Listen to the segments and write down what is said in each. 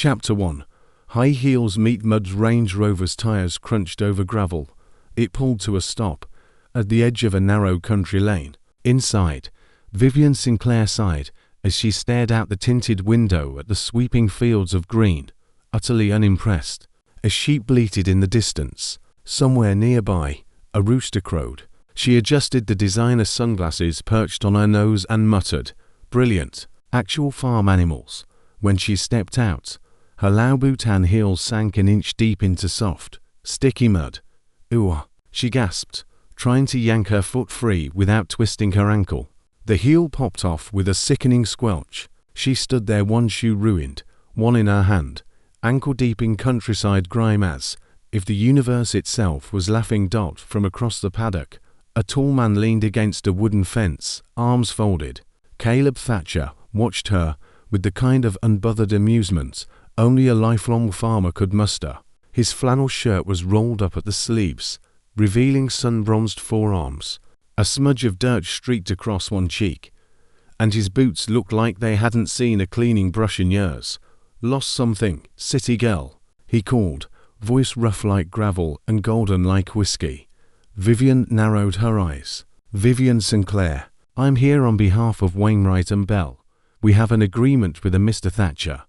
Chapter 1. High heels meet mud's Range Rover's tires crunched over gravel. It pulled to a stop at the edge of a narrow country lane. Inside, Vivienne Sinclair sighed as she stared out the tinted window at the sweeping fields of green, utterly unimpressed. A sheep bleated in the distance. Somewhere nearby, a rooster crowed. She adjusted the designer sunglasses perched on her nose and muttered, "Brilliant. Actual farm animals." When she stepped out, her Louboutin heels sank an inch deep into soft, sticky mud. "Ooh," she gasped, trying to yank her foot free without twisting her ankle. The heel popped off with a sickening squelch. She stood there, one shoe ruined, one in her hand, ankle-deep in countryside grime as if the universe itself was laughing. From across the paddock, a tall man leaned against a wooden fence, arms folded. Caleb Thatcher watched her with the kind of unbothered amusement only a lifelong farmer could muster. His flannel shirt was rolled up at the sleeves, revealing sun-bronzed forearms. A smudge of dirt streaked across one cheek, and his boots looked like they hadn't seen a cleaning brush in years. "Lost something, city girl," he called, voice rough like gravel and golden like whiskey. Vivienne narrowed her eyes. "Vivienne Sinclair. I'm here on behalf of Wainwright and Bell. We have an agreement with a Mr. Thatcher."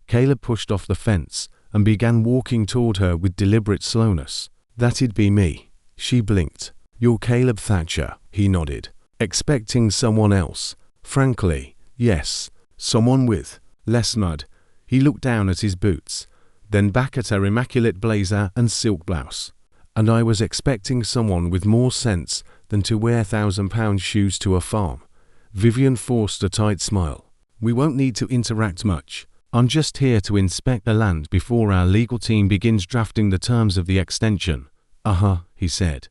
Caleb pushed off the fence and began walking toward her with deliberate slowness. "That'd be me." She blinked. "You're Caleb Thatcher," he nodded. "Expecting someone else?" "Frankly, yes. Someone with less mud." He looked down at his boots, then back at her immaculate blazer and silk blouse. "And I was expecting someone with more sense than to wear £1,000 shoes to a farm." Vivienne forced a tight smile. "We won't need to interact much. I'm just here to inspect the land before our legal team begins drafting the terms of the extension." "Uh-huh," he said.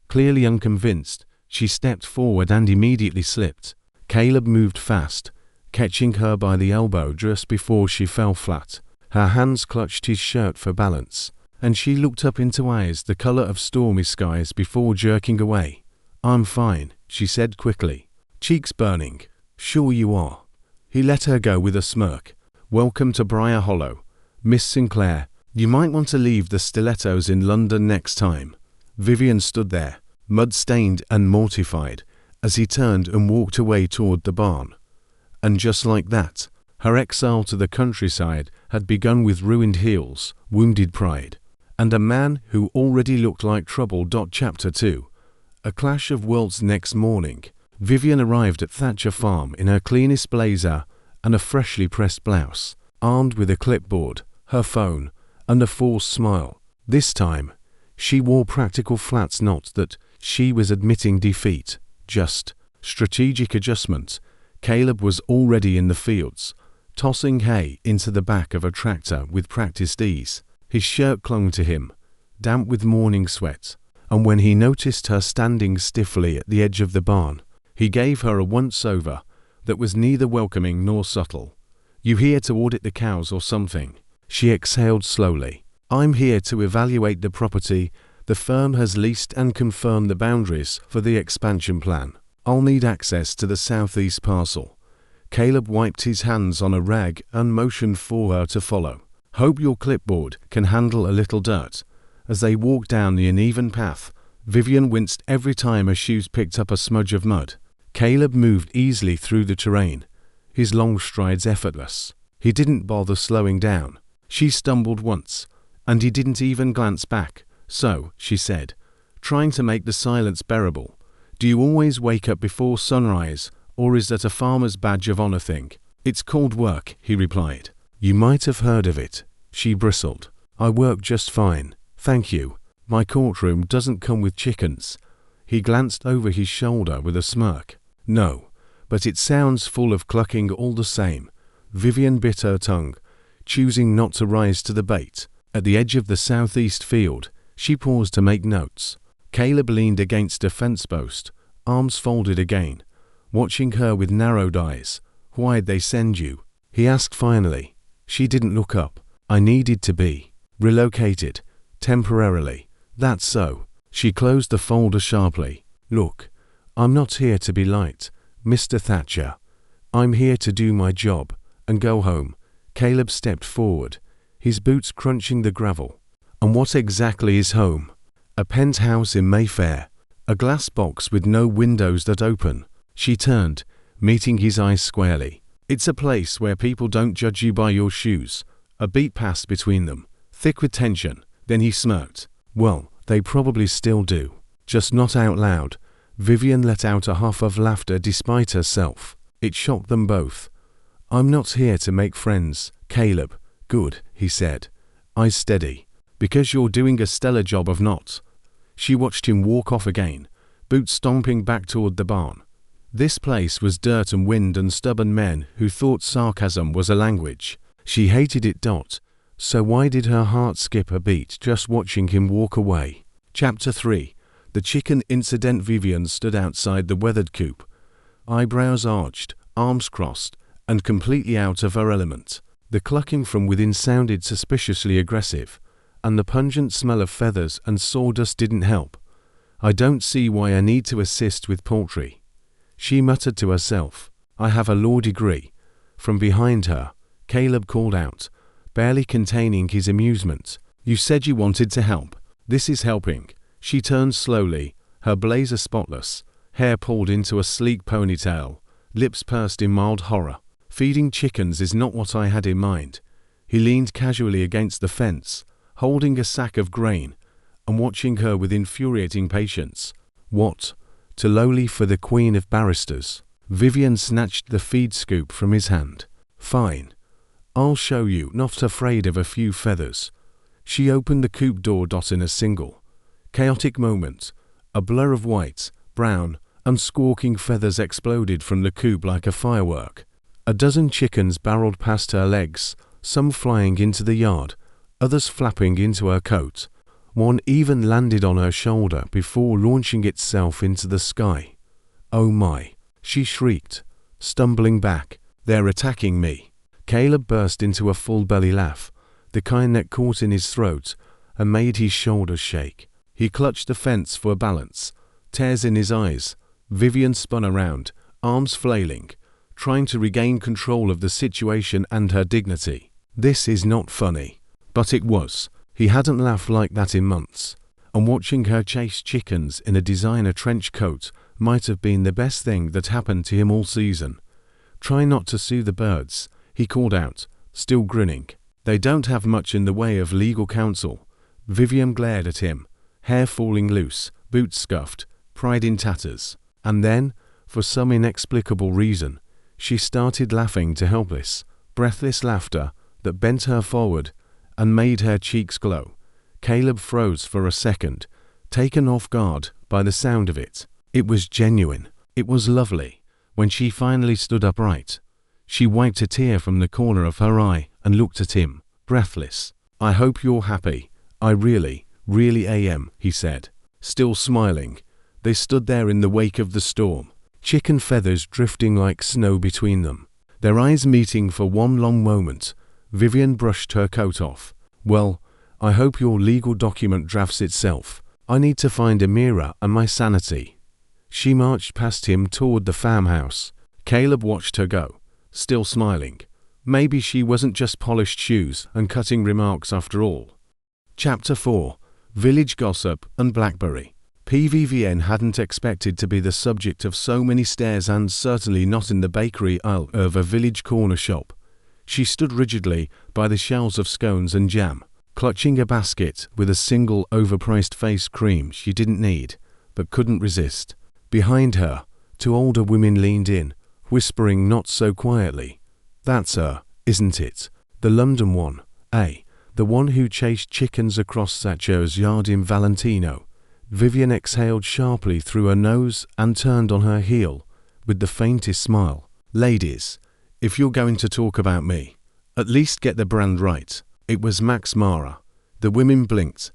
Clearly unconvinced, she stepped forward and immediately slipped. Caleb moved fast, catching her by the elbow just before she fell flat. Her hands clutched his shirt for balance, and she looked up into eyes the color of stormy skies before jerking away. "I'm fine," she said quickly, cheeks burning. "Sure you are." He let her go with a smirk. "Welcome to Briar Hollow, Miss Sinclair. You might want to leave the stilettos in London next time." Vivienne stood there, mud-stained and mortified, as he turned and walked away toward the barn. And just like that, her exile to the countryside had begun with ruined heels, wounded pride, and a man who already looked like trouble. Chapter 2. A clash of worlds. Next morning, Vivienne arrived at Thatcher Farm in her cleanest blazer and a freshly pressed blouse, armed with a clipboard, her phone, and a forced smile. This time, she wore practical flats. Not that she was admitting defeat, just strategic adjustment. Caleb was already in the fields, tossing hay into the back of a tractor with practiced ease. His shirt clung to him, damp with morning sweat, and when he noticed her standing stiffly at the edge of the barn, he gave her a once-over that was neither welcoming nor subtle. "You here to audit the cows or something?" She exhaled slowly. "I'm here to evaluate the property. The firm has leased and confirmed the boundaries for the expansion plan. I'll need access to the southeast parcel." Caleb wiped his hands on a rag and motioned for her to follow. "Hope your clipboard can handle a little dirt." As they walked down the uneven path, Vivienne winced every time her shoes picked up a smudge of mud. Caleb moved easily through the terrain, his long strides effortless. He didn't bother slowing down. She stumbled once, and he didn't even glance back. "So," she said, trying to make the silence bearable, "do you always wake up before sunrise, or is that a farmer's badge of honor thing?" "It's called work," he replied. "You might have heard of it." She bristled. "I work just fine, thank you. My courtroom doesn't come with chickens." He glanced over his shoulder with a smirk. "No, but it sounds full of clucking all the same." Vivienne bit her tongue, choosing not to rise to the bait. At the edge of the southeast field, she paused to make notes. Caleb leaned against a fence post, arms folded again, watching her with narrowed eyes. "Why'd they send you?" he asked finally. She didn't look up. "I needed to be relocated, temporarily." "That's so." She closed the folder sharply. "Look, I'm not here to be liked, Mr. Thatcher. I'm here to do my job and go home." Caleb stepped forward, his boots crunching the gravel. And what exactly is home? A penthouse in Mayfair. A glass box with no windows that open. She turned, meeting his eyes squarely. It's a place where people don't judge you by your shoes. A beat passed between them, thick with tension. Then he smirked. Well, they probably still do. Just not out loud. Vivienne let out a huff of laughter despite herself. It shocked them both. I'm not here to make friends, Caleb. Good, he said. Eyes steady. Because you're doing a stellar job of not. She watched him walk off again, boots stomping back toward the barn. This place was dirt and wind and stubborn men who thought sarcasm was a language. She hated it. So why did her heart skip a beat just watching him walk away? Chapter 3. The chicken incident. Vivienne stood outside the weathered coop, eyebrows arched, arms crossed, and completely out of her element. The clucking from within sounded suspiciously aggressive, and the pungent smell of feathers and sawdust didn't help. I don't see why I need to assist with poultry, she muttered to herself. I have a law degree. From behind her, Caleb called out, barely containing his amusement. You said you wanted to help. This is helping. She turned slowly, her blazer spotless, hair pulled into a sleek ponytail, lips pursed in mild horror. Feeding chickens is not what I had in mind. He leaned casually against the fence, holding a sack of grain, and watching her with infuriating patience. What? To lowly for the queen of barristers? Vivienne snatched the feed scoop from his hand. Fine. I'll show you, not afraid of a few feathers. She opened the coop door. In a single, chaotic moment, a blur of white, brown, and squawking feathers exploded from the coop like a firework. A dozen chickens barreled past her legs, some flying into the yard, others flapping into her coat. One even landed on her shoulder before launching itself into the sky. Oh my, she shrieked, stumbling back. They're attacking me. Caleb burst into a full belly laugh, the kind that caught in his throat and made his shoulders shake. He clutched the fence for balance, tears in his eyes. Vivienne spun around, arms flailing, trying to regain control of the situation and her dignity. This is not funny. But it was. He hadn't laughed like that in months, and watching her chase chickens in a designer trench coat might have been the best thing that happened to him all season. Try not to sue the birds, he called out, still grinning. They don't have much in the way of legal counsel. Vivienne glared at him, hair falling loose, boots scuffed, pride in tatters. And then, for some inexplicable reason, she started laughing to helpless, breathless laughter that bent her forward and made her cheeks glow. Caleb froze for a second, taken off guard by the sound of it. It was genuine. It was lovely. When she finally stood upright, she wiped a tear from the corner of her eye and looked at him, breathless. I hope you're happy. I really am, he said. Still smiling, they stood there in the wake of the storm, chicken feathers drifting like snow between them. Their eyes meeting for one long moment. Vivienne brushed her coat off. Well, I hope your legal document drafts itself. I need to find a mirror and my sanity. She marched past him toward the farmhouse. Caleb watched her go, still smiling. Maybe she wasn't just polished shoes and cutting remarks after all. Chapter 4. Village Gossip and Blackberry. Vivienne hadn't expected to be the subject of so many stares, and certainly not in the bakery aisle of a village corner shop. She stood rigidly by the shelves of scones and jam, clutching a basket with a single overpriced face cream she didn't need, but couldn't resist. Behind her, two older women leaned in, whispering not so quietly. That's her, isn't it? The London one, eh? The one who chased chickens across Thatcher's yard in Valentino. Vivienne exhaled sharply through her nose and turned on her heel, with the faintest smile. Ladies, if you're going to talk about me, at least get the brand right. It was Max Mara. The women blinked,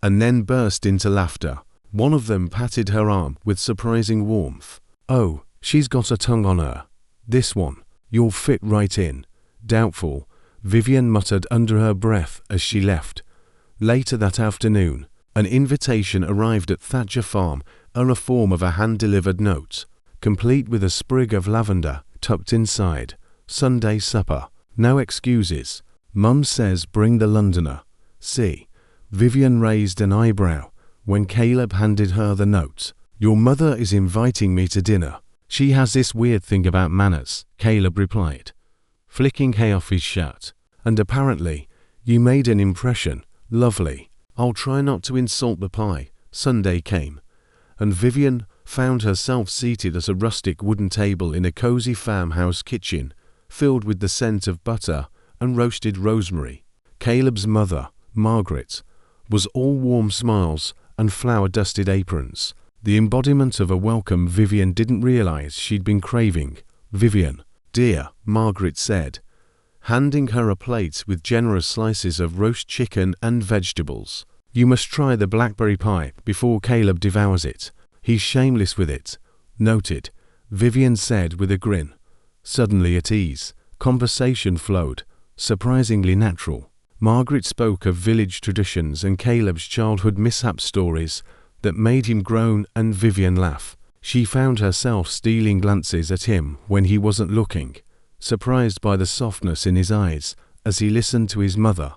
and then burst into laughter. One of them patted her arm with surprising warmth. Oh, she's got a tongue on her. This one, you'll fit right in. Doubtful, Vivienne muttered under her breath as she left. Later that afternoon, an invitation arrived at Thatcher Farm in the form of a hand-delivered note, complete with a sprig of lavender tucked inside. Sunday supper. No excuses. Mum says bring the Londoner. See. Vivienne raised an eyebrow when Caleb handed her the note. Your mother is inviting me to dinner. She has this weird thing about manners, Caleb replied, flicking hay off his shirt. And apparently, you made an impression. Lovely. I'll try not to insult the pie. Sunday came, and Vivienne found herself seated at a rustic wooden table in a cozy farmhouse kitchen, filled with the scent of butter and roasted rosemary. Caleb's mother, Margaret, was all warm smiles and flour-dusted aprons, the embodiment of a welcome Vivienne didn't realize she'd been craving. Vivienne, dear, Margaret said, handing her a plate with generous slices of roast chicken and vegetables. You must try the blackberry pie before Caleb devours it. He's shameless with it. Noted, Vivienne said with a grin. Suddenly at ease, conversation flowed, surprisingly natural. Margaret spoke of village traditions and Caleb's childhood mishap stories that made him groan and Vivienne laugh. She found herself stealing glances at him when he wasn't looking, surprised by the softness in his eyes as he listened to his mother.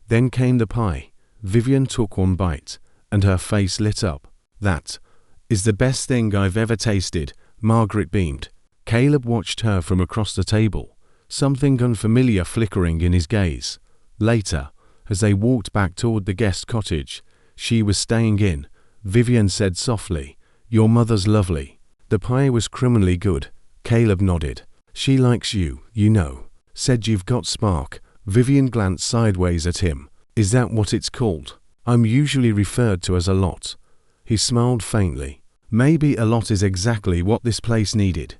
Then came the pie. Vivienne took one bite, and her face lit up. That is the best thing I've ever tasted, Margaret beamed. Caleb watched her from across the table, something unfamiliar flickering in his gaze. Later, as they walked back toward the guest cottage she was staying in, Vivienne said softly, Your mother's lovely. The pie was criminally good. Caleb nodded. She likes you, you know. Said you've got spark. Vivienne glanced sideways at him. Is that what it's called? I'm usually referred to as a lot. He smiled faintly. Maybe a lot is exactly what this place needed.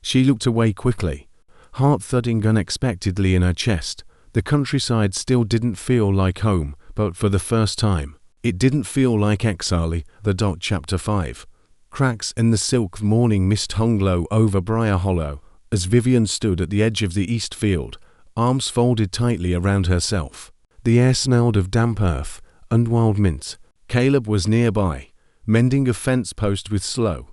She looked away quickly, heart thudding unexpectedly in her chest. The countryside still didn't feel like home, but for the first time, it didn't feel like 𝐼𝐸 Chapter 5. Cracks in the silk morning mist hung low over Briar Hollow as Vivienne stood at the edge of the east field, arms folded tightly around herself. The air smelled of damp earth and wild mint. Caleb was nearby, mending a fence post with slow,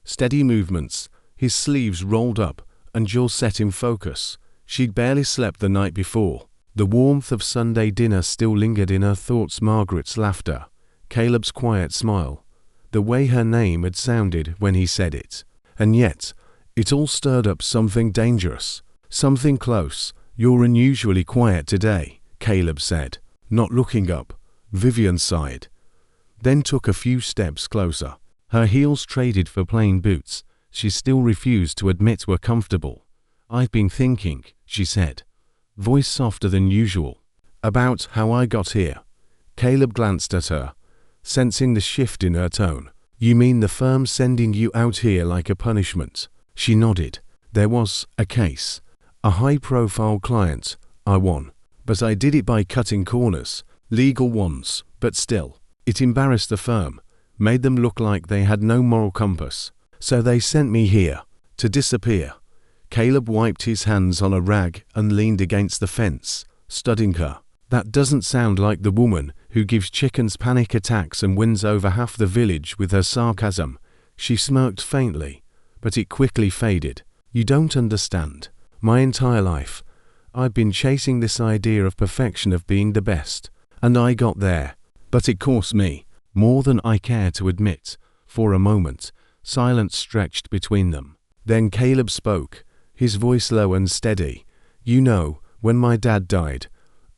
steady movements, his sleeves rolled up and jaw set in focus. She'd barely slept the night before. The warmth of Sunday dinner still lingered in her thoughts. Margaret's laughter, Caleb's quiet smile, the way her name had sounded when he said it. And yet, it all stirred up something dangerous, something close. You're unusually quiet today, Caleb said, not looking up. Vivienne sighed, then took a few steps closer. Her heels traded for plain boots she still refused to admit were comfortable. I've been thinking, she said, voice softer than usual, about how I got here. Caleb glanced at her, sensing the shift in her tone. You mean the firm sending you out here like a punishment? She nodded. There was a case, a high-profile client. I won, but I did it by cutting corners, legal ones, but still. It embarrassed the firm, made them look like they had no moral compass. So they sent me here, to disappear. Caleb wiped his hands on a rag and leaned against the fence, studying her. That doesn't sound like the woman who gives chickens panic attacks and wins over half the village with her sarcasm. She smirked faintly, but it quickly faded. You don't understand. My entire life, I've been chasing this idea of perfection, of being the best. And I got there. But it cost me more than I care to admit. For a moment, silence stretched between them. Then Caleb spoke, his voice low and steady. You know, when my dad died,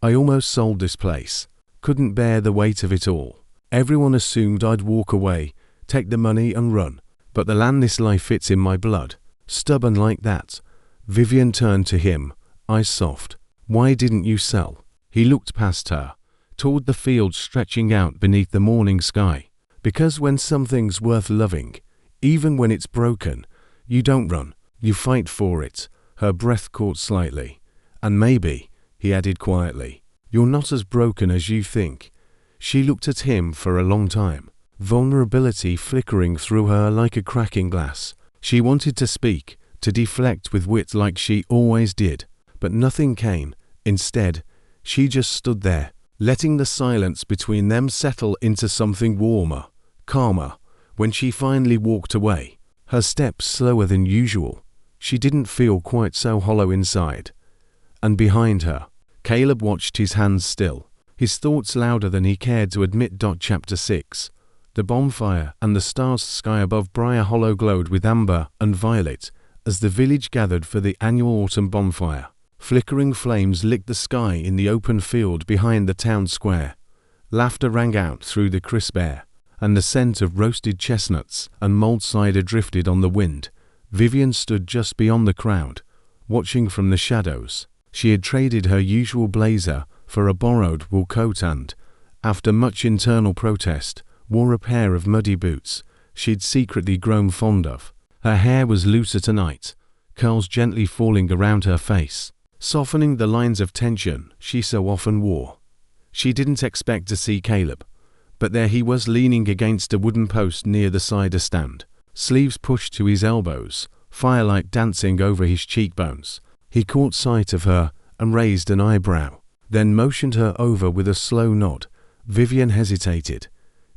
I almost sold this place. Couldn't bear the weight of it all. Everyone assumed I'd walk away, take the money and run. But the land, this life fits in my blood. Stubborn like that. Vivienne turned to him, eyes soft. Why didn't you sell? He looked past her, toward the fields stretching out beneath the morning sky. Because when something's worth loving, even when it's broken, you don't run, you fight for it. Her breath caught slightly. And maybe, he added quietly, you're not as broken as you think. She looked at him for a long time, vulnerability flickering through her like a cracking glass. She wanted to speak, to deflect with wit like she always did, but nothing came. Instead, she just stood there, letting the silence between them settle into something warmer, calmer. When she finally walked away, her steps slower than usual, she didn't feel quite so hollow inside. and behind her. Caleb watched his hands still, his thoughts louder than he cared to admit. Chapter 6. The bonfire and the stars sky above Briar Hollow glowed with amber and violet as the village gathered for the annual autumn bonfire. Flickering flames licked the sky in the open field behind the town square. Laughter rang out through the crisp air, and the scent of roasted chestnuts and mulled cider drifted on the wind. Vivienne stood just beyond the crowd, watching from the shadows. She had traded her usual blazer for a borrowed wool coat and, after much internal protest, wore a pair of muddy boots she'd secretly grown fond of. Her hair was looser tonight, curls gently falling around her face, softening the lines of tension she so often wore. She didn't expect to see Caleb, but there he was leaning against a wooden post near the cider stand, sleeves pushed to his elbows, firelight dancing over his cheekbones. He caught sight of her and raised an eyebrow, then motioned her over with a slow nod. Vivienne hesitated,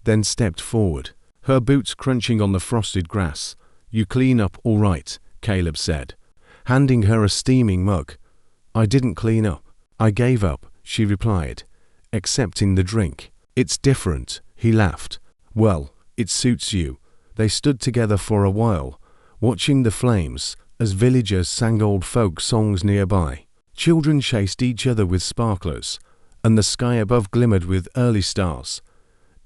then stepped forward, her boots crunching on the frosted grass. "You clean up all right," Caleb said, handing her a steaming mug. "I didn't clean up. I gave up," she replied, accepting the drink. "It's different," he laughed. "Well, it suits you." They stood together for a while, watching the flames as villagers sang old folk songs nearby. Children chased each other with sparklers, and the sky above glimmered with early stars.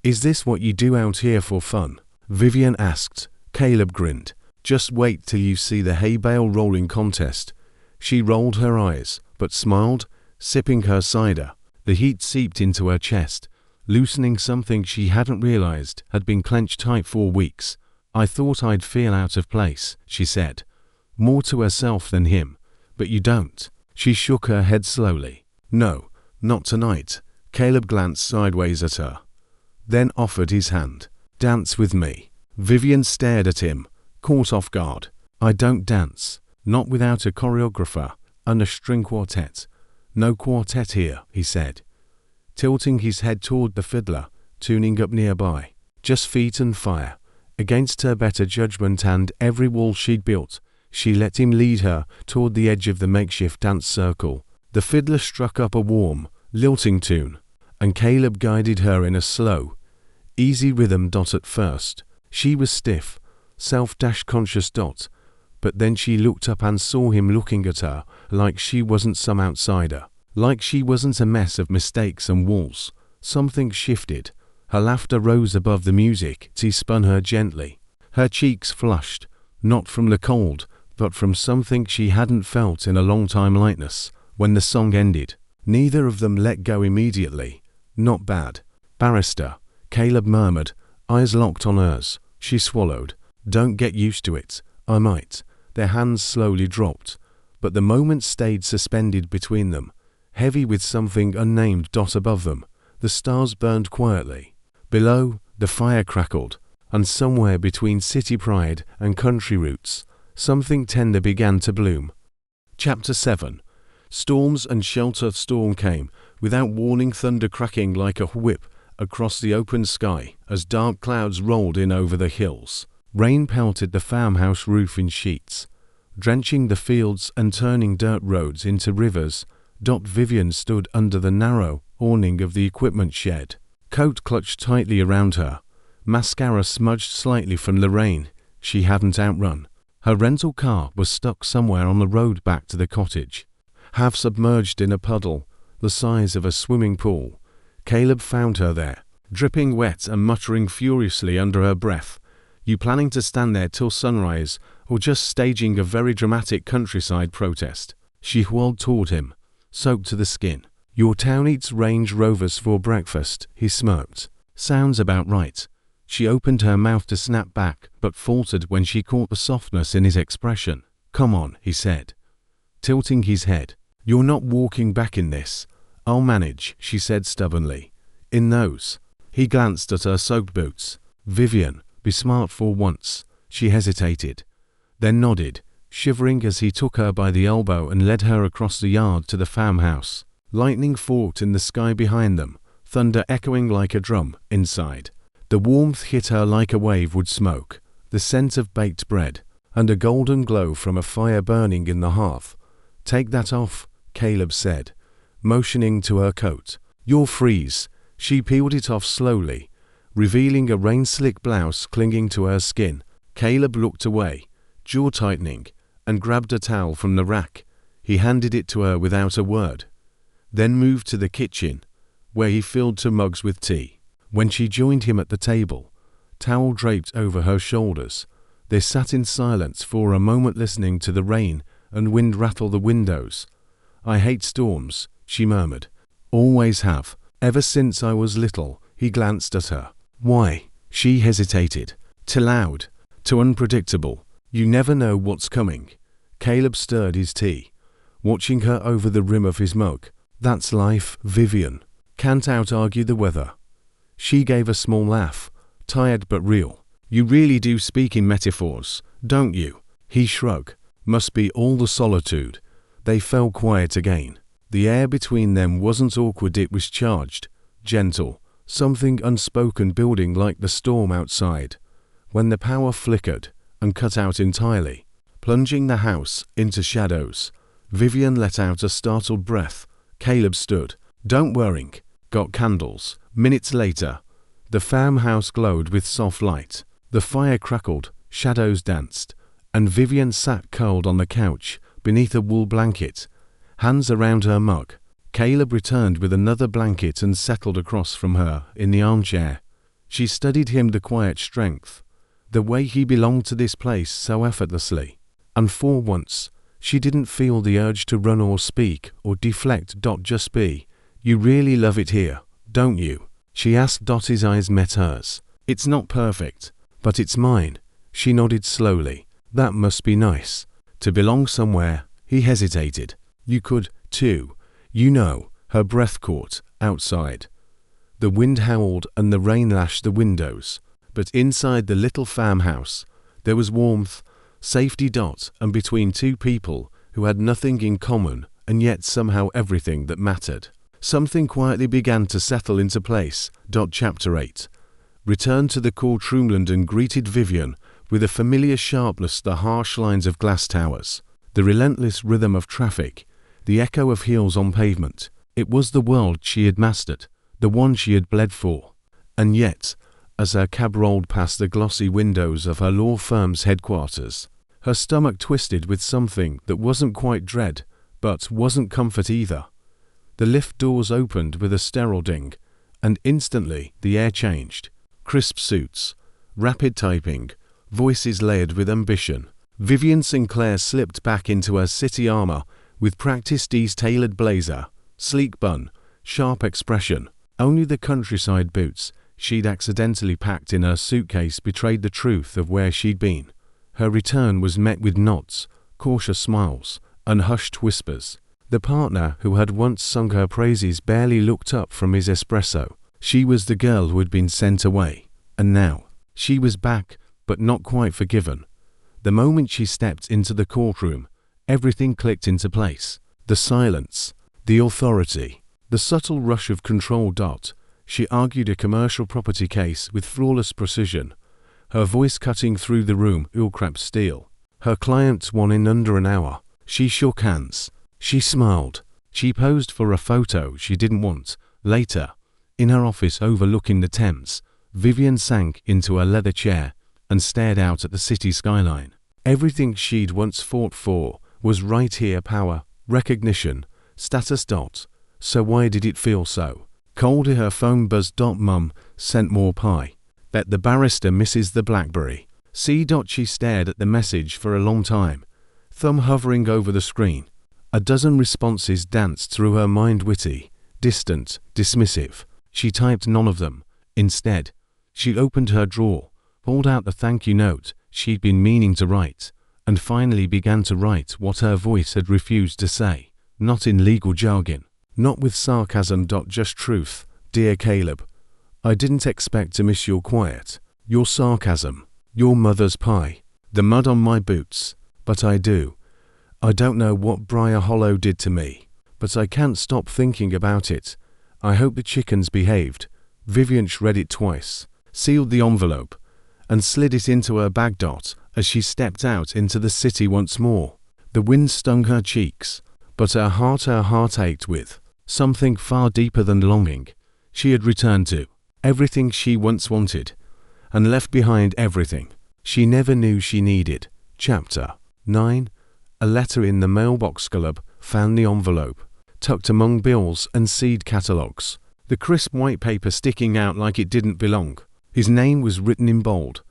"Is this what you do out here for fun?" Vivienne asked. Caleb grinned. "Just wait till you see the hay bale rolling contest." She rolled her eyes, but smiled, sipping her cider. The heat seeped into her chest, loosening something she hadn't realized had been clenched tight for weeks. "I thought I'd feel out of place," she said, more to herself than him. "But you don't." She shook her head slowly. "No, not tonight." Caleb glanced sideways at her, then offered his hand. "Dance with me." Vivienne stared at him, caught off guard. "I don't dance. Not without a choreographer and a string quartet." "No quartet here," he said, tilting his head toward the fiddler, tuning up nearby. "Just feet and fire." Against her better judgment and every wall she'd built, she let him lead her toward the edge of the makeshift dance circle. The fiddler struck up a warm, lilting tune, and Caleb guided her in a slow, easy rhythm. At first, she was stiff, self-conscious. But then she looked up and saw him looking at her like she wasn't some outsider, like she wasn't a mess of mistakes and walls. Something shifted. Her laughter rose above the music. He spun her gently. Her cheeks flushed, not from the cold, but from something she hadn't felt in a long time. Lightness. When the song ended, neither of them let go immediately. "Not bad, barrister," Caleb murmured, eyes locked on hers. She swallowed. "Don't get used to it." "I might." Their hands slowly dropped, but the moment stayed suspended between them, heavy with something unnamed. Above them, the stars burned quietly. Below, the fire crackled, and somewhere between city pride and country roots, something tender began to bloom. Chapter 7. Storms and shelter. Storm came, without warning, thunder cracking like a whip across the open sky as dark clouds rolled in over the hills. Rain pelted the farmhouse roof in sheets, drenching the fields and turning dirt roads into rivers. Vivienne stood under the narrow awning of the equipment shed, coat clutched tightly around her, mascara smudged slightly from the rain she hadn't outrun. Her rental car was stuck somewhere on the road back to the cottage, half submerged in a puddle the size of a swimming pool. Caleb found her there, dripping wet and muttering furiously under her breath. "You planning to stand there till sunrise, or just staging a very dramatic countryside protest?" She whirled toward him, soaked to the skin. "Your town eats Range Rovers for breakfast," he smirked. "Sounds about right." She opened her mouth to snap back, but faltered when she caught the softness in his expression. "Come on," he said, tilting his head. "You're not walking back in this." "I'll manage," she said stubbornly. "In those." He glanced at her soaked boots. "Vivienne, be smart for once." She hesitated, then nodded, shivering as he took her by the elbow and led her across the yard to the farmhouse. Lightning forked in the sky behind them, thunder echoing like a drum inside. The warmth hit her like a wave would smoke, the scent of baked bread, and a golden glow from a fire burning in the hearth. "Take that off," Caleb said, motioning to her coat. "You'll freeze." She peeled it off slowly, revealing a rain-slick blouse clinging to her skin. Caleb looked away, jaw tightening, and grabbed a towel from the rack. He handed it to her without a word, then moved to the kitchen, where he filled 2 mugs with tea. When she joined him at the table, towel draped over her shoulders, they sat in silence for a moment, listening to the rain and wind rattle the windows. "I hate storms," she murmured. "Always have. Ever since I was little." He glanced at her. "Why?" She hesitated. "Too loud. Too unpredictable. You never know what's coming." Caleb stirred his tea, watching her over the rim of his mug. "That's life, Vivienne. Can't out-argue the weather." She gave a small laugh, tired but real. "You really do speak in metaphors, don't you?" He shrugged. "Must be all the solitude." They fell quiet again. The air between them wasn't awkward, it was charged, gentle, something unspoken building like the storm outside. When the power flickered and cut out entirely, plunging the house into shadows, Vivienne let out a startled breath. Caleb stood. "Don't worry. Got candles." Minutes later, the farmhouse glowed with soft light. The fire crackled, shadows danced, and Vivienne sat curled on the couch beneath a wool blanket, hands around her mug. Caleb returned with another blanket and settled across from her in the armchair. She studied him, the quiet strength, the way he belonged to this place so effortlessly. And for once, she didn't feel the urge to run or speak or deflect. "Just be. You really love it here, don't you?" she asked. His eyes met hers. "It's not perfect, but it's mine." She nodded slowly. "That must be nice. To belong somewhere." He hesitated. "You could, too. You know." Her breath caught. Outside, the wind howled and the rain lashed the windows. But inside the little farmhouse, there was warmth, safety. And between 2 people who had nothing in common and yet somehow everything that mattered, something quietly began to settle into place. Chapter 8 returned to the courtroom and greeted Vivienne with a familiar sharpness, the harsh lines of glass towers, the relentless rhythm of traffic, the echo of heels on pavement. It was the world she had mastered, the one she had bled for. And yet, as her cab rolled past the glossy windows of her law firm's headquarters, her stomach twisted with something that wasn't quite dread, but wasn't comfort either. The lift doors opened with a sterile ding, and instantly the air changed. Crisp suits, rapid typing, voices layered with ambition. Vivienne Sinclair slipped back into her city armor with practiced tailored blazer, sleek bun, sharp expression. Only the countryside boots she'd accidentally packed in her suitcase betrayed the truth of where she'd been. Her return was met with nods, cautious smiles, and hushed whispers. The partner who had once sung her praises barely looked up from his espresso. She was the girl who had been sent away, and now she was back, but not quite forgiven. The moment she stepped into the courtroom, everything clicked into place. The silence, the authority, the subtle rush of control. She argued a commercial property case with flawless precision, her voice cutting through the room, ill-cracked steel. Her client won in under an hour. She shook hands. She smiled. She posed for a photo she didn't want. Later, in her office overlooking the Thames, Vivienne sank into a leather chair and stared out at the city skyline. Everything she'd once fought for was right here: power, recognition, status. So why did it feel so cold? Her phone buzzed. Mum sent more pie. Bet the barrister misses the blackberry. See. She stared at the message for a long time, thumb hovering over the screen. A dozen responses danced through her mind, witty, distant, dismissive. She typed none of them. Instead, she opened her drawer, pulled out the thank you note she'd been meaning to write, and finally began to write what her voice had refused to say. Not in legal jargon, not with sarcasm. Just truth. Dear Caleb, I didn't expect to miss your quiet, your sarcasm, your mother's pie, the mud on my boots, but I do. I don't know what Briar Hollow did to me, but I can't stop thinking about it. I hope the chickens behaved. Vivienne read it twice, sealed the envelope, and slid it into her bag. As she stepped out into the city once more, the wind stung her cheeks, But her heart ached with something far deeper than longing. She had returned to everything she once wanted, and left behind everything she never knew she needed. Chapter 9. A letter in the mailbox. Caleb found the envelope, tucked among bills and seed catalogues, the crisp white paper sticking out like it didn't belong. His name was written in bold,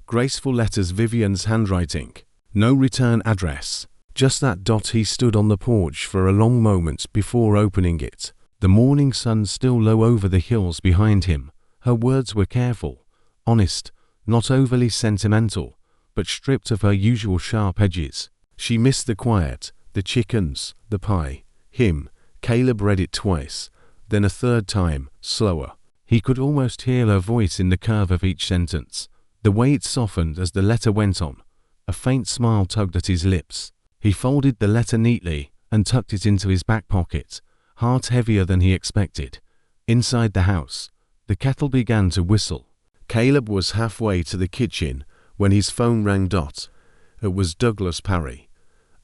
graceful letters, Vivienne's handwriting. No return address. Just that dot. He stood on the porch for a long moment before opening it. The morning sun still low over the hills behind him. Her words were careful, honest, not overly sentimental, but stripped of her usual sharp edges. She missed the quiet, the chickens, the pie, him. Caleb read it twice, then a third time, slower. He could almost hear her voice in the curve of each sentence, the way it softened as the letter went on. A faint smile tugged at his lips. He folded the letter neatly and tucked it into his back pocket, heart heavier than he expected. Inside the house, the kettle began to whistle. Caleb was halfway to the kitchen when his phone rang. It was Douglas Parry,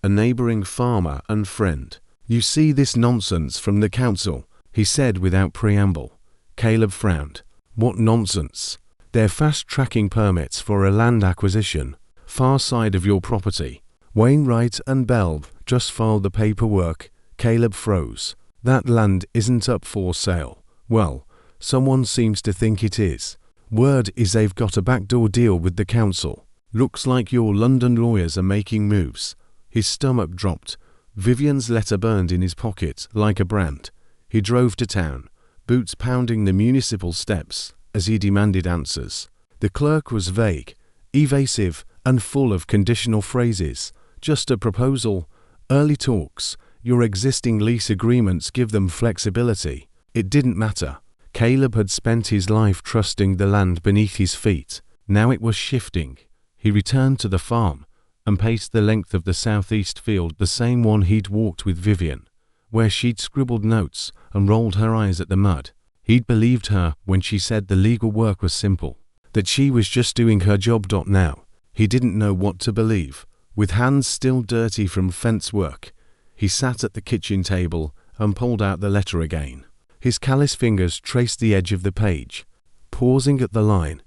a neighbouring farmer and friend. "You see this nonsense from the council," he said without preamble. Caleb frowned. "What nonsense?" "They're fast-tracking permits for a land acquisition, far side of your property. Wainwright and Bell just filed the paperwork." Caleb froze. "That land isn't up for sale." "Well, someone seems to think it is. Word is they've got a backdoor deal with the council. Looks like your London lawyers are making moves." His stomach dropped. Vivienne's letter burned in his pocket like a brand. He drove to town, boots pounding the municipal steps as he demanded answers. The clerk was vague, evasive, and full of conditional phrases. "Just a proposal. Early talks. Your existing lease agreements give them flexibility." It didn't matter. Caleb had spent his life trusting the land beneath his feet. Now it was shifting. He returned to the farm and paced the length of the southeast field, the same one he'd walked with Vivienne, where she'd scribbled notes and rolled her eyes at the mud. He'd believed her when she said the legal work was simple, that she was just doing her job. Now, he didn't know what to believe. With hands still dirty from fence work, he sat at the kitchen table and pulled out the letter again. His callous fingers traced the edge of the page, pausing at the line.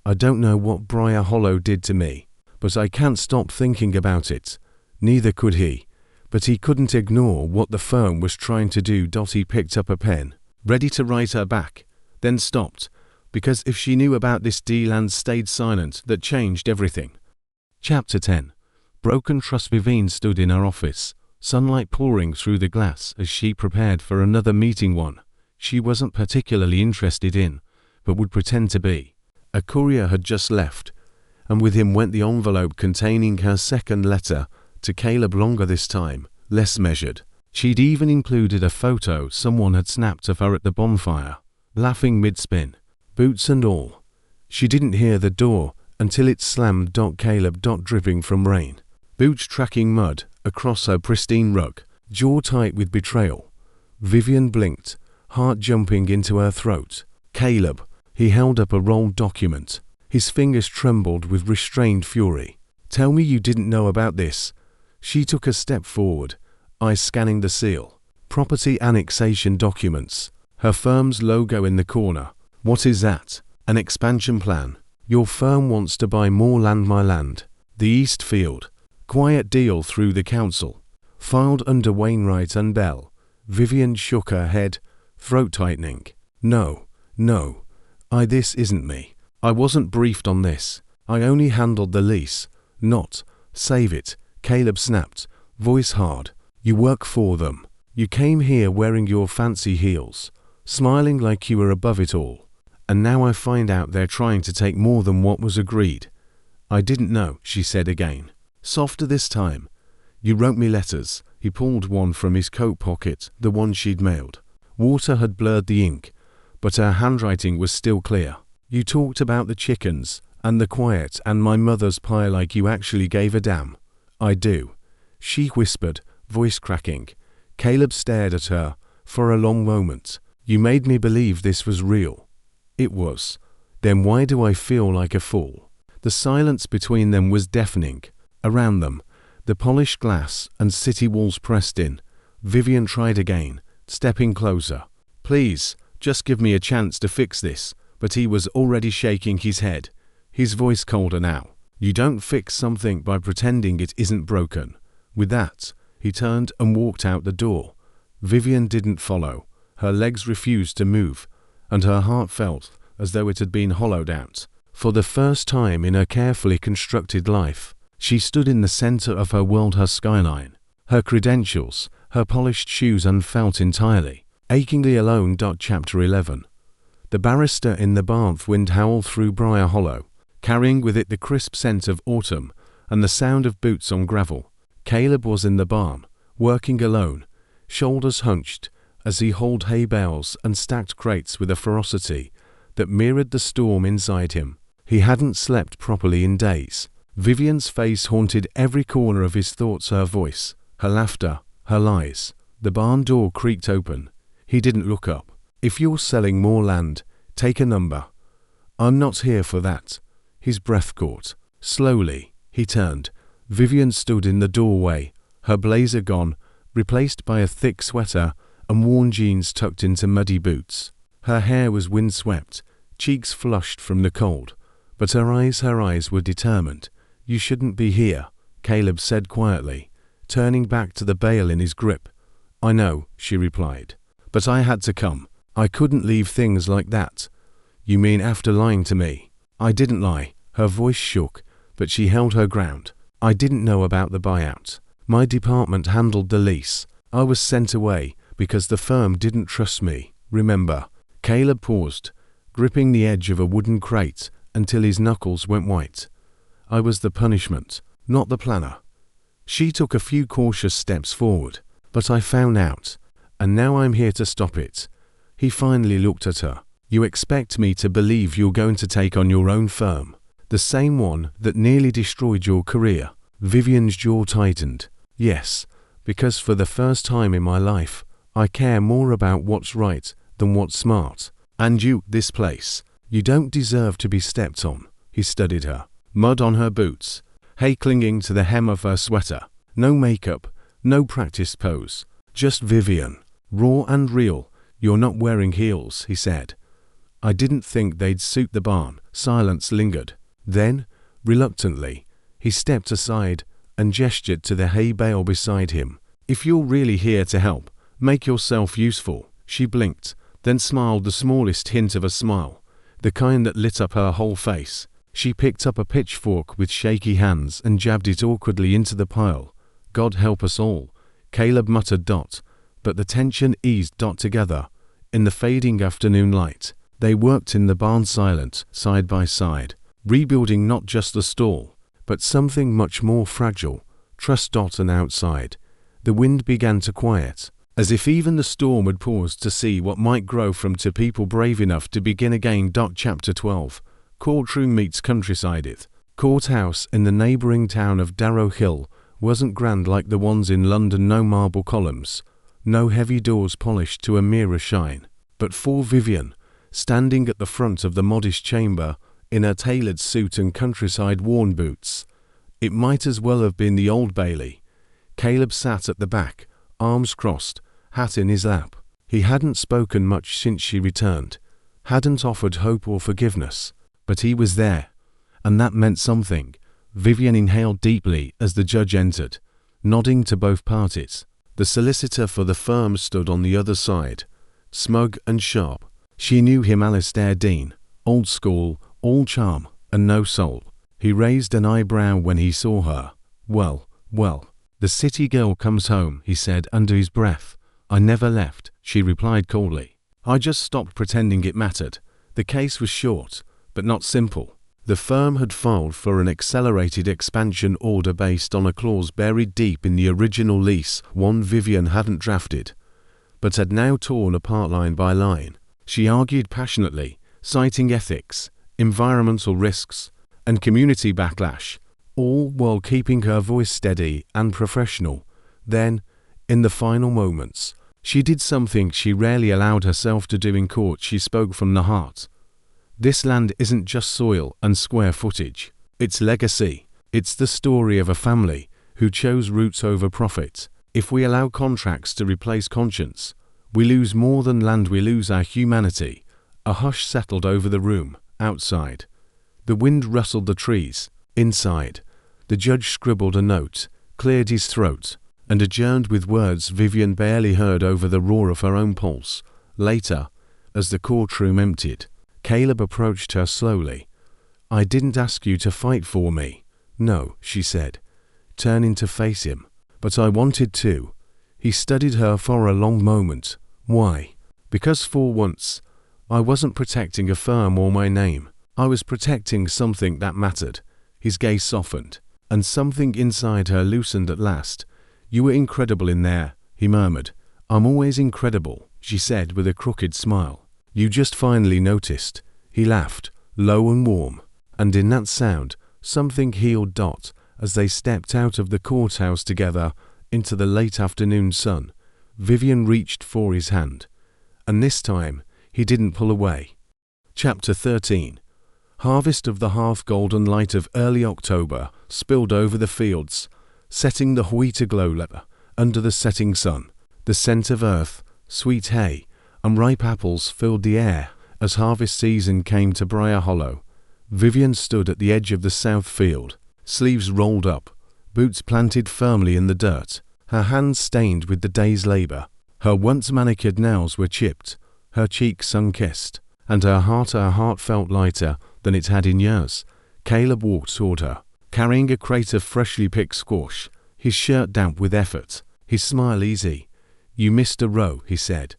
"I don't know what Briar Hollow did to me, but I can't stop thinking about it." Neither could he, but he couldn't ignore what the firm was trying to do. He picked up a pen, ready to write her back, then stopped, because if she knew about this deal and stayed silent, that changed everything. Chapter 10. Broken trust. Vivienne stood in her office, sunlight pouring through the glass as she prepared for another meeting, one she wasn't particularly interested in, but would pretend to be. A courier had just left, and with him went the envelope containing her second letter to Caleb, longer this time, less measured. She'd even included a photo someone had snapped of her at the bonfire, laughing mid-spin, boots and all. She didn't hear the door until it slammed. Caleb dripping from rain, boots tracking mud across her pristine rug, jaw tight with betrayal. Vivienne blinked, heart jumping into her throat. "Caleb." He held up a rolled document. His fingers trembled with restrained fury. "Tell me you didn't know about this." She took a step forward, eyes scanning the seal. "Property annexation documents. Her firm's logo in the corner." "What is that?" "An expansion plan. Your firm wants to buy more land." "My land." "The East Field. Quiet deal through the council. Filed under Wainwright and Bell." Vivienne shook her head, throat tightening. No. This isn't me. I wasn't briefed on this. I only handled the lease, not save it." Caleb snapped, voice hard. "You work for them. You came here wearing your fancy heels, smiling like you were above it all. And now I find out they're trying to take more than what was agreed." "I didn't know," she said again, softer this time. "You wrote me letters." He pulled one from his coat pocket, the one she'd mailed. Water had blurred the ink, but her handwriting was still clear. "You talked about the chickens, and the quiet, and my mother's pie like you actually gave a damn." "I do," she whispered, voice cracking. Caleb stared at her for a long moment. "You made me believe this was real." It was. Then why do I feel like a fool? The silence between them was deafening. Around them, the polished glass and city walls pressed in, Vivienne tried again, stepping closer. "Please, just give me a chance to fix this," but he was already shaking his head, his voice colder now. "You don't fix something by pretending it isn't broken." With that, he turned and walked out the door. Vivienne didn't follow. Her legs refused to move, and her heart felt as though it had been hollowed out. For the first time in her carefully constructed life, she stood in the center of her world, her skyline, her credentials, her polished shoes unfelt entirely. 𝐾𝐨𝐧'𝐭 alone. Chapter 11. The barrister in the bath wind howled through Briar Hollow, carrying with it the crisp scent of autumn and the sound of boots on gravel. Caleb was in the barn, working alone, shoulders hunched, as he hauled hay bales and stacked crates with a ferocity that mirrored the storm inside him. He hadn't slept properly in days. Vivienne's face haunted every corner of his thoughts, her voice, her laughter, her lies. The barn door creaked open. He didn't look up. "If you're selling more land, take a number." "I'm not here for that." His breath caught. Slowly, he turned. Vivienne stood in the doorway, her blazer gone, replaced by a thick sweater and worn jeans tucked into muddy boots. Her hair was windswept, cheeks flushed from the cold, but her eyes were determined. "You shouldn't be here," Caleb said quietly, turning back to the bale in his grip. "I know," she replied, "but I had to come. I couldn't leave things like that." "You mean after lying to me?" "I didn't lie." Her voice shook, but she held her ground. "I didn't know about the buyout. My department handled the lease. I was sent away because the firm didn't trust me. Remember?" Caleb paused, gripping the edge of a wooden crate until his knuckles went white. "I was the punishment, not the planner." She took a few cautious steps forward. "But I found out, and now I'm here to stop it." He finally looked at her. "You expect me to believe you're going to take on your own firm? The same one that nearly destroyed your career?" Vivienne's jaw tightened. "Yes, because for the first time in my life, I care more about what's right than what's smart. And you, this place, you don't deserve to be stepped on." He studied her. Mud on her boots, hay clinging to the hem of her sweater. No makeup, no practiced pose. Just Vivienne, raw and real. "You're not wearing heels," he said. "I didn't think they'd suit the barn." Silence lingered. Then, reluctantly, he stepped aside and gestured to the hay bale beside him. "If you're really here to help, make yourself useful." She blinked, then smiled, the smallest hint of a smile, the kind that lit up her whole face. She picked up a pitchfork with shaky hands and jabbed it awkwardly into the pile. "God help us all," Caleb muttered. But the tension eased. Together, in the fading afternoon light, they worked in the barn, silent, side by side, rebuilding not just the stall, but something much more fragile. Trust. And outside, the wind began to quiet, as if even the storm had paused to see what might grow from two people brave enough to begin again. Chapter 12. Courtroom meets countryside. Courthouse in the neighboring town of Darrow Hill wasn't grand like the ones in London. No marble columns, no heavy doors polished to a mirror shine. But for Vivienne, standing at the front of the modest chamber, in her tailored suit and countryside-worn boots, it might as well have been the Old Bailey. Caleb sat at the back, arms crossed, hat in his lap. He hadn't spoken much since she returned, hadn't offered hope or forgiveness, but he was there, and that meant something. Vivienne inhaled deeply as the judge entered, nodding to both parties. The solicitor for the firm stood on the other side, smug and sharp. She knew him, Alistair Dean, old school, all charm and no soul. He raised an eyebrow when he saw her. Well, the city girl comes home," he said under his breath. "I never left," she replied coldly. "I just stopped pretending it mattered." The case was short, but not simple. The firm had filed for an accelerated expansion order based on a clause buried deep in the original lease, one Vivienne hadn't drafted, but had now torn apart line by line. She argued passionately, citing ethics, environmental risks, and community backlash, all while keeping her voice steady and professional. Then, in the final moments, she did something she rarely allowed herself to do in court. She spoke from the heart. "This land isn't just soil and square footage. It's legacy. It's the story of a family who chose roots over profit. If we allow contracts to replace conscience, we lose more than land, we lose our humanity. A hush settled over the room. Outside, the wind rustled the trees. Inside, the judge scribbled a note, cleared his throat, and adjourned with words Vivienne barely heard over the roar of her own pulse. Later, as the courtroom emptied, Caleb approached her slowly. "I didn't ask you to fight for me." "No," she said, turning to face him. "But I wanted to." He studied her for a long moment. "Why?" "Because for once, I wasn't protecting a firm or my name. I was protecting something that mattered." His gaze softened, and something inside her loosened at last. "You were incredible in there," he murmured. "I'm always incredible," she said with a crooked smile. "You just finally noticed." He laughed, low and warm, and in that sound, something healed. As they stepped out of the courthouse together into the late afternoon sun, Vivienne reached for his hand, and this time, he didn't pull away. Chapter 13. Harvest of the half-golden light of early October spilled over the fields, setting the wheat aglow under the setting sun. The scent of earth, sweet hay, and ripe apples filled the air as harvest season came to Briar Hollow. Vivienne stood at the edge of the south field, sleeves rolled up, boots planted firmly in the dirt, her hands stained with the day's labor. Her once manicured nails were chipped, her cheeks sun-kissed, and her heart felt lighter than it had in years. Caleb walked toward her, carrying a crate of freshly picked squash, his shirt damp with effort, his smile easy. "You missed a row," he said,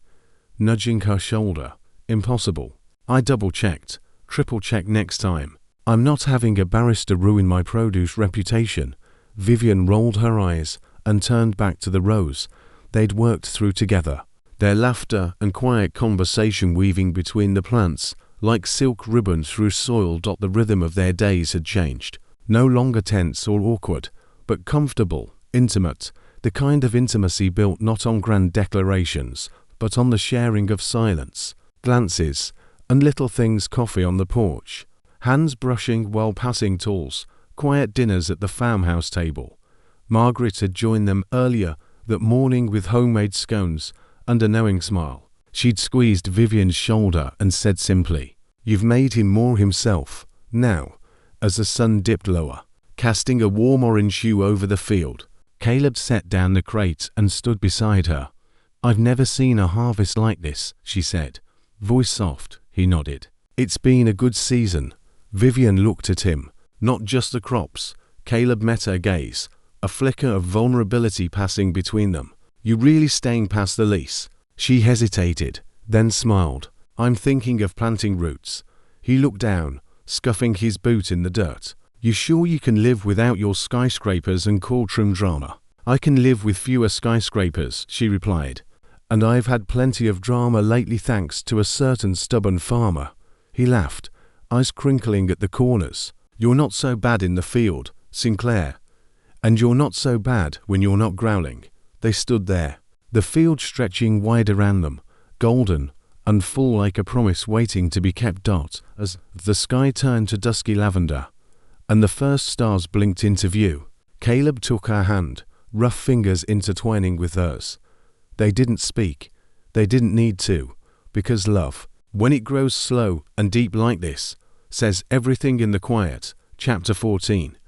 nudging her shoulder. "Impossible." "I double-checked. Triple-check next time. I'm not having a barrister ruin my produce reputation." Vivienne rolled her eyes and turned back to the rows they'd worked through together, their laughter and quiet conversation weaving between the plants like silk ribbon through soil. The rhythm of their days had changed, no longer tense or awkward, but comfortable, intimate, the kind of intimacy built not on grand declarations, but on the sharing of silence, glances, and little things. Coffee on the porch, hands brushing while passing tools, quiet dinners at the farmhouse table. Margaret had joined them earlier that morning with homemade scones and a knowing smile. She'd squeezed Vivienne's shoulder and said simply, "You've made him more himself." Now, as the sun dipped lower, casting a warm orange hue over the field, Caleb set down the crate and stood beside her. "I've never seen a harvest like this," she said, voice soft. He nodded. "It's been a good season." Vivienne looked at him. "Not just the crops." Caleb met her gaze, a flicker of vulnerability passing between them. "You really staying past the lease?" She hesitated, then smiled. "I'm thinking of planting roots." He looked down, scuffing his boot in the dirt. "You sure you can live without your skyscrapers and courtroom drama?" "I can live with fewer skyscrapers," she replied. "And I've had plenty of drama lately thanks to a certain stubborn farmer." He laughed, eyes crinkling at the corners. "You're not so bad in the field, Sinclair. And you're not so bad when you're not growling." They stood there, the field stretching wide around them, golden and full like a promise waiting to be kept. As the sky turned to dusky lavender, and the first stars blinked into view, Caleb took her hand, rough fingers intertwining with hers. They didn't speak. They didn't need to, because love, when it grows slow and deep like this, says everything in the quiet. Chapter 14.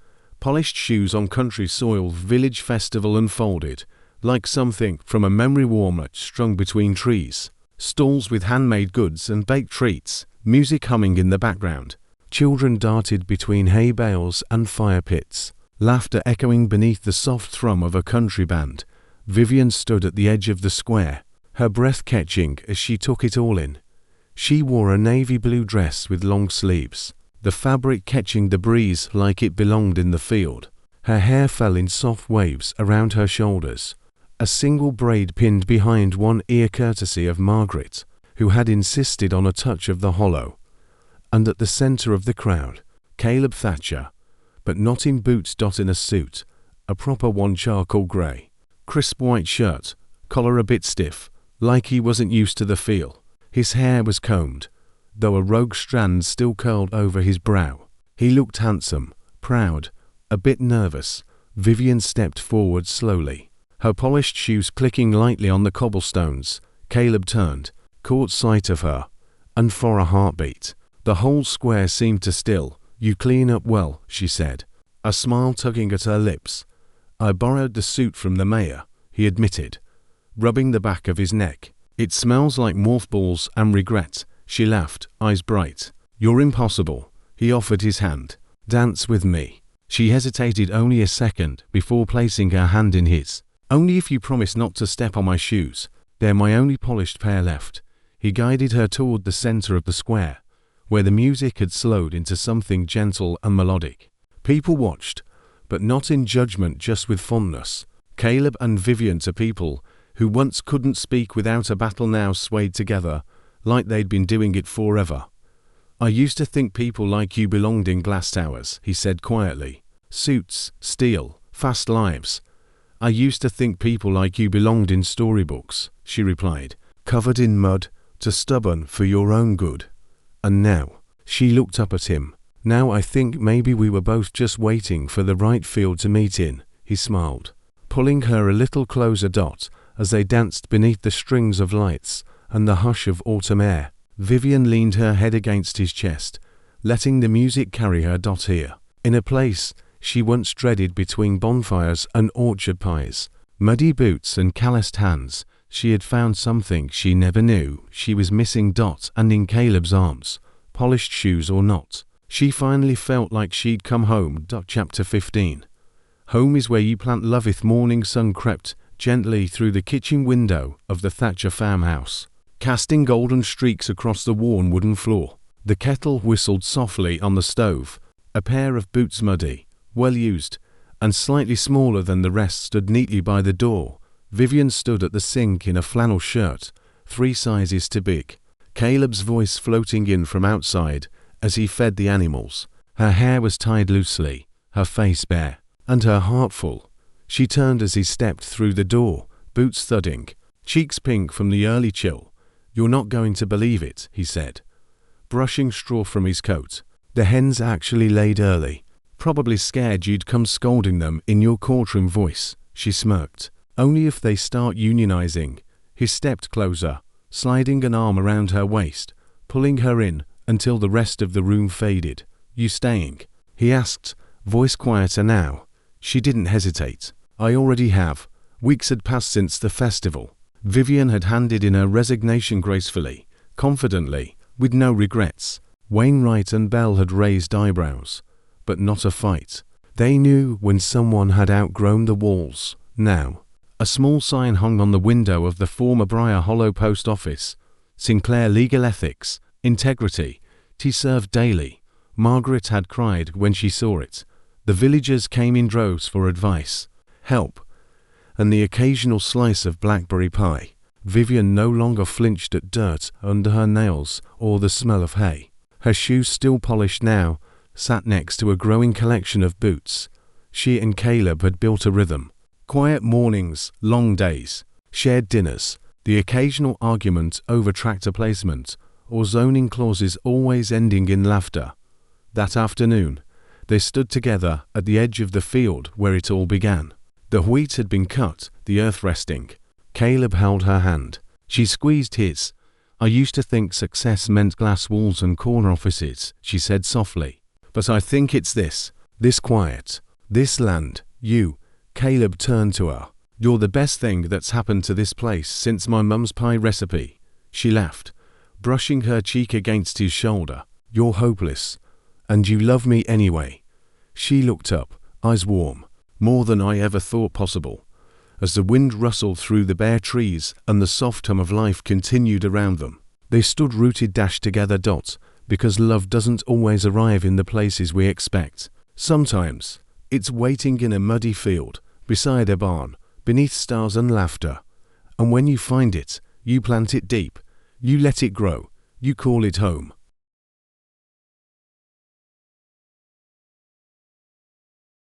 Polished shoes on country soil. Village festival unfolded, like something from a memory warmer strung between trees. Stalls with handmade goods and baked treats, music humming in the background. Children darted between hay bales and fire pits, laughter echoing beneath the soft thrum of a country band. Vivienne stood at the edge of the square, her breath catching as she took it all in. She wore a navy blue dress with long sleeves, the fabric catching the breeze like it belonged in the field. Her hair fell in soft waves around her shoulders, a single braid pinned behind one ear courtesy of Margaret, who had insisted on a touch of the hollow. And at the center of the crowd, Caleb Thatcher, but not in boots. In a suit, a proper one, charcoal grey. Crisp white shirt, collar a bit stiff, like he wasn't used to the feel. His hair was combed, though a rogue strand still curled over his brow. He looked handsome, proud, a bit nervous. Vivienne stepped forward slowly, her polished shoes clicking lightly on the cobblestones. Caleb turned, caught sight of her, and for a heartbeat, the whole square seemed to still. "You clean up well," she said, a smile tugging at her lips. "I borrowed the suit from the mayor," he admitted, rubbing the back of his neck. "It smells like mothballs and regret." She laughed, eyes bright. "You're impossible." He offered his hand. "Dance with me." She hesitated only a second before placing her hand in his. "Only if you promise not to step on my shoes. They're my only polished pair left." He guided her toward the center of the square, where the music had slowed into something gentle and melodic. People watched, but not in judgment, just with fondness. Caleb and Vivienne, two people who once couldn't speak without a battle, now swayed together like they'd been doing it forever. "I used to think people like you belonged in glass towers," he said quietly. "Suits, steel, fast lives. I used to think people like you belonged in storybooks," she replied, "covered in mud, too stubborn for your own good. And now," she looked up at him, "now I think maybe we were both just waiting for the right field to meet in." He smiled, pulling her a little closer. As they danced beneath the strings of lights and the hush of autumn air, Vivienne leaned her head against his chest, letting the music carry her. Here, in a place she once dreaded, between bonfires and orchard pies, muddy boots and calloused hands, she had found something she never knew she was missing. And in Caleb's arms, polished shoes or not, she finally felt like she'd come home. Chapter 15. Home is where you plant loveth. Morning sun crept gently through the kitchen window of the Thatcher farmhouse, casting golden streaks across the worn wooden floor. The kettle whistled softly on the stove. A pair of boots, muddy, well used, and slightly smaller than the rest, stood neatly by the door. Vivienne stood at the sink in a flannel shirt, 3 sizes too big. Caleb's voice floating in from outside as he fed the animals. Her hair was tied loosely, her face bare, and her heart full. She turned as he stepped through the door, boots thudding, cheeks pink from the early chill. "You're not going to believe it," he said, brushing straw from his coat. "The hens actually laid early. Probably scared you'd come scolding them in your courtroom voice." She smirked. "Only if they start unionizing." He stepped closer, sliding an arm around her waist, pulling her in until the rest of the room faded. "You staying?" he asked, voice quieter now. She didn't hesitate. "I already have." Weeks had passed since the festival. Vivienne had handed in her resignation gracefully, confidently, with no regrets. Wainwright and Bell had raised eyebrows, but not a fight. They knew when someone had outgrown the walls. Now, a small sign hung on the window of the former Briar Hollow post office. "Sinclair Legal Ethics, Integrity, Tea served daily." Margaret had cried when she saw it. The villagers came in droves for advice, help, and the occasional slice of blackberry pie. Vivienne no longer flinched at dirt under her nails or the smell of hay. Her shoes, still polished now, sat next to a growing collection of boots. She and Caleb had built a rhythm. Quiet mornings, long days, shared dinners, the occasional argument over tractor placement or zoning clauses, always ending in laughter. That afternoon, they stood together at the edge of the field where it all began. The wheat had been cut, the earth resting. Caleb held her hand. She squeezed his. "I used to think success meant glass walls and corner offices," she said softly. "But I think it's this quiet, this land, you." Caleb turned to her. "You're the best thing that's happened to this place since my mum's pie recipe." She laughed, brushing her cheek against his shoulder. "You're hopeless, and you love me anyway." She looked up, eyes warm. "More than I ever thought possible." As the wind rustled through the bare trees and the soft hum of life continued around them, they stood rooted together. Because love doesn't always arrive in the places we expect. Sometimes it's waiting in a muddy field, beside a barn, beneath stars and laughter. And when you find it, you plant it deep, you let it grow, you call it home.